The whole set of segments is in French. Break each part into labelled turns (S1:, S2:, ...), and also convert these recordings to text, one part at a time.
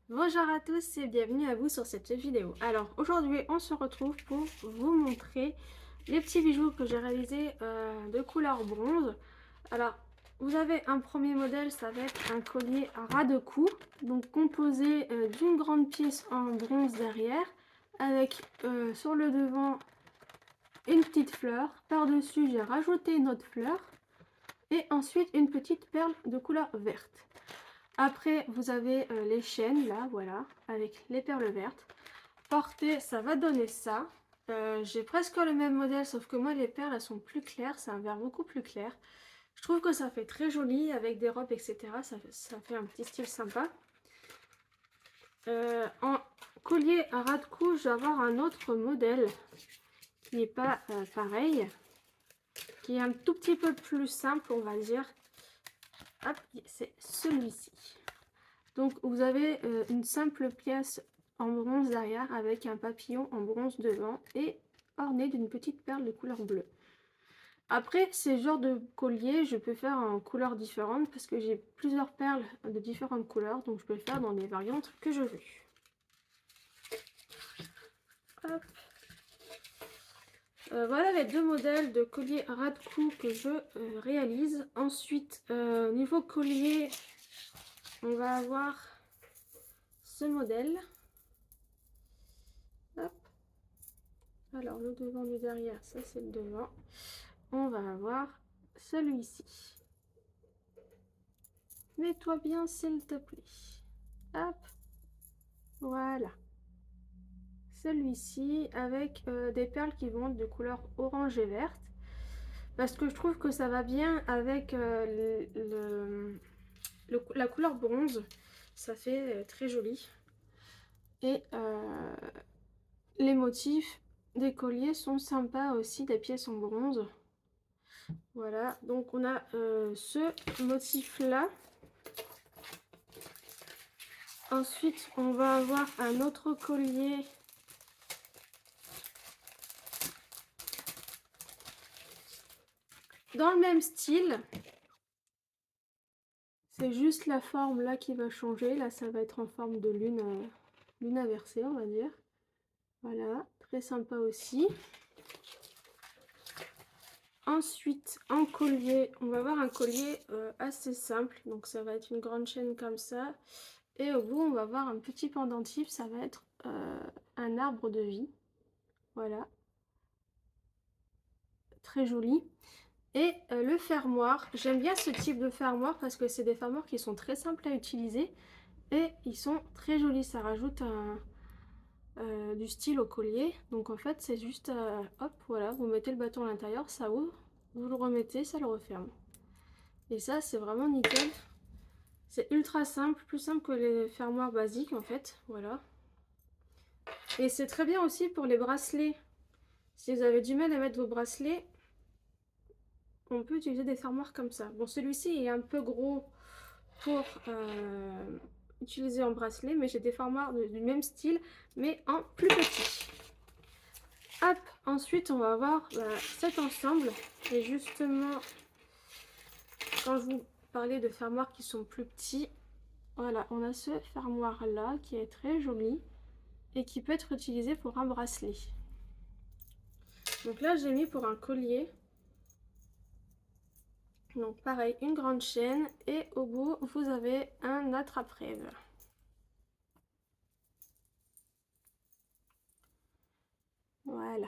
S1: Bonjour à tous et bienvenue à vous sur cette vidéo. Alors aujourd'hui on se retrouve pour vous montrer les petits bijoux que j'ai réalisés de couleur bronze. Alors vous avez un premier modèle, ça va être un collier à ras de cou, donc composé d'une grande pièce en bronze derrière, avec sur le devant une petite fleur. Par-dessus j'ai rajouté une autre fleur et ensuite une petite perle de couleur verte. Après, vous avez les chaînes, là, voilà, avec les perles vertes. Portée, ça va donner ça. J'ai presque le même modèle, sauf que moi, les perles, elles sont plus claires. C'est un vert beaucoup plus clair. Je trouve que ça fait très joli avec des robes, etc. Ça fait un petit style sympa. En collier à ras de cou, je vais avoir un autre modèle qui n'est pas pareil, qui est un tout petit peu plus simple, on va dire. Hop, c'est celui-ci. Donc vous avez une simple pièce en bronze derrière avec un papillon en bronze devant et orné d'une petite perle de couleur bleue. Après, ces genres de colliers, je peux faire en couleurs différentes parce que j'ai plusieurs perles de différentes couleurs, donc je peux le faire dans les variantes que je veux. Hop. Voilà les deux modèles de colliers à ras de cou que je réalise. Ensuite, niveau collier, on va avoir ce modèle. Hop. Alors le devant du derrière, ça c'est le devant. On va avoir celui-ci. Mets-toi bien s'il te plaît. Hop. Voilà. Celui-ci avec des perles qui vont de couleur orange et verte. Parce que je trouve que ça va bien avec la couleur bronze. Ça fait très joli. Et les motifs des colliers sont sympas aussi, des pièces en bronze. Voilà, donc on a ce motif là. Ensuite on va avoir un autre collier dans le même style. C'est juste la forme là qui va changer. Là ça va être en forme de lune, lune inversée, on va dire. Voilà, très sympa aussi. Ensuite, en collier, on va avoir un collier assez simple. Donc ça va être une grande chaîne comme ça. Et au bout, on va avoir un petit pendentif. Ça va être un arbre de vie. Voilà. Très joli. Et le fermoir. J'aime bien ce type de fermoir parce que c'est des fermoirs qui sont très simples à utiliser. Et ils sont très jolis. Ça rajoute du style au collier. Donc en fait, c'est juste, hop, voilà, vous mettez le bâton à l'intérieur, ça ouvre. Vous le remettez, ça le referme. Et ça, c'est vraiment nickel. C'est ultra simple, plus simple que les fermoirs basiques en fait. Voilà. Et c'est très bien aussi pour les bracelets. Si vous avez du mal à mettre vos bracelets, on peut utiliser des fermoirs comme ça. Bon, celui-ci est un peu gros pour utiliser en bracelet, mais j'ai des fermoirs du même style, mais en plus petit. Hop, ensuite on va avoir cet ensemble. Et justement, quand je vous parlais de fermoirs qui sont plus petits, voilà, on a ce fermoir là qui est très joli et qui peut être utilisé pour un bracelet. Donc là j'ai mis pour un collier. Donc pareil, une grande chaîne et au bout vous avez un attrape-rêve. Voilà.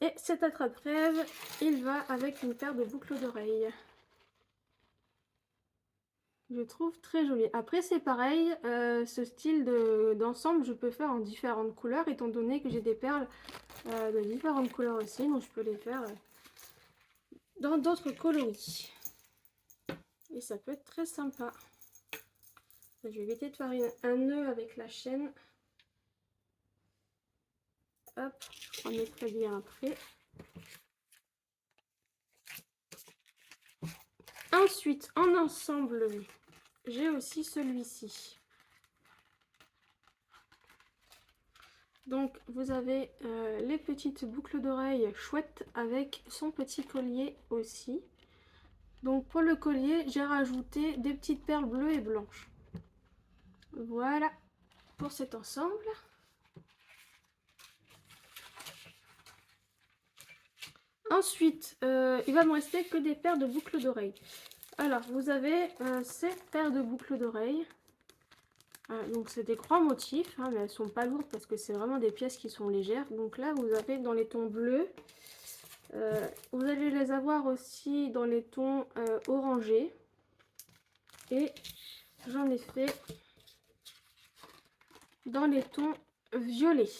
S1: Et cet attrape-rêve, il va avec une paire de boucles d'oreilles. Je trouve très joli. Après c'est pareil, ce style d'ensemble je peux faire en différentes couleurs étant donné que j'ai des perles de différentes couleurs aussi. Donc je peux les faire dans d'autres coloris. Et ça peut être très sympa. Je vais éviter de faire un nœud avec la chaîne. Hop, je remettrai bien après. Ensuite, en ensemble, j'ai aussi celui-ci. Donc, vous avez les petites boucles d'oreilles chouettes avec son petit collier aussi. Donc, pour le collier, j'ai rajouté des petites perles bleues et blanches. Voilà pour cet ensemble. Ensuite, il va me rester que des paires de boucles d'oreilles. Alors, vous avez ces paires de boucles d'oreilles. Donc, c'est des grands motifs, hein, mais elles sont pas lourdes parce que c'est vraiment des pièces qui sont légères. Donc là, vous avez dans les tons bleus. Vous allez les avoir aussi dans les tons orangés. Et j'en ai fait dans les tons violets.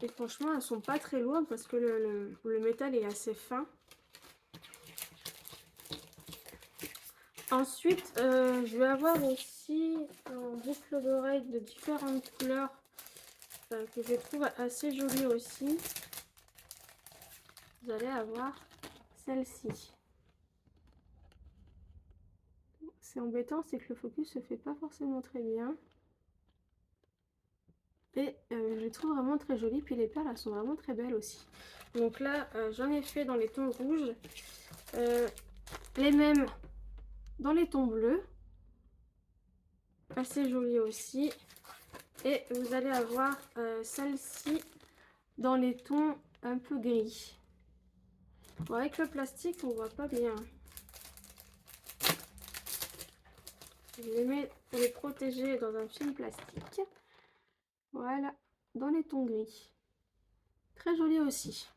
S1: Et franchement, elles sont pas très lourdes parce que le métal est assez fin. Ensuite, je vais avoir aussi un boucle d'oreille de différentes couleurs que je trouve assez jolie aussi. Vous allez avoir celle-ci. C'est embêtant, c'est que le focus se fait pas forcément très bien. Et je les trouve vraiment très jolies. Puis les perles, elles sont vraiment très belles aussi. Donc là, j'en ai fait dans les tons rouges. Les mêmes dans les tons bleus. Assez jolies aussi. Et vous allez avoir celle-ci dans les tons un peu gris. Bon, avec le plastique, on voit pas bien. Je les mets pour les protéger dans un film plastique. Voilà, dans les tons gris. Très joli aussi.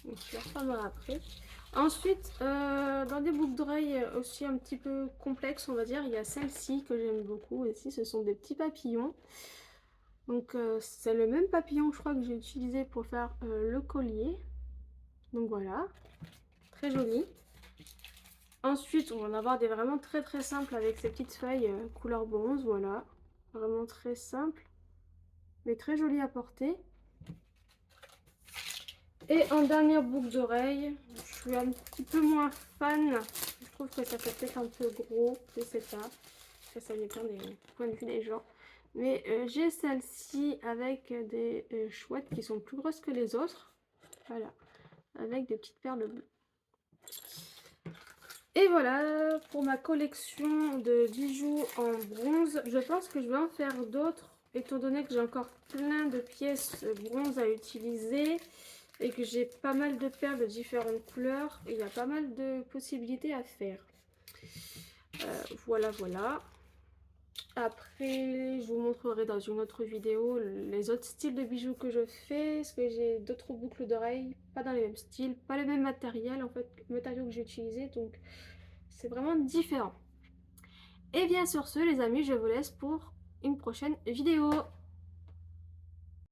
S1: Donc, je les refermerai après. Ensuite, dans des boucles d'oreilles aussi un petit peu complexes, on va dire, il y a celle-ci que j'aime beaucoup. Ici, ce sont des petits papillons. Donc, c'est le même papillon, je crois, que j'ai utilisé pour faire le collier. Donc, voilà. Très joli. Ensuite, on va en avoir des vraiment très très simples avec ces petites feuilles couleur bronze, voilà. Vraiment très simple, mais très joli à porter. Et en dernière boucle d'oreille, je suis un petit peu moins fan. Je trouve que ça fait peut-être un peu gros, je sais pas. Ça dépend des points de vue des gens. Mais j'ai celle-ci avec des chouettes qui sont plus grosses que les autres. Voilà, avec des petites perles bleues. Et voilà pour ma collection de bijoux en bronze. Je pense que je vais en faire d'autres, étant donné que j'ai encore plein de pièces bronze à utiliser et que j'ai pas mal de perles de différentes couleurs. Il y a pas mal de possibilités à faire. Voilà, voilà. Après, je vous montrerai dans une autre vidéo les autres styles de bijoux que je fais. Parce que j'ai d'autres boucles d'oreilles, pas dans les mêmes styles, pas le même matériel en fait, matériaux que j'ai utilisé. Donc c'est vraiment différent. Et bien sur ce les amis, je vous laisse pour une prochaine vidéo.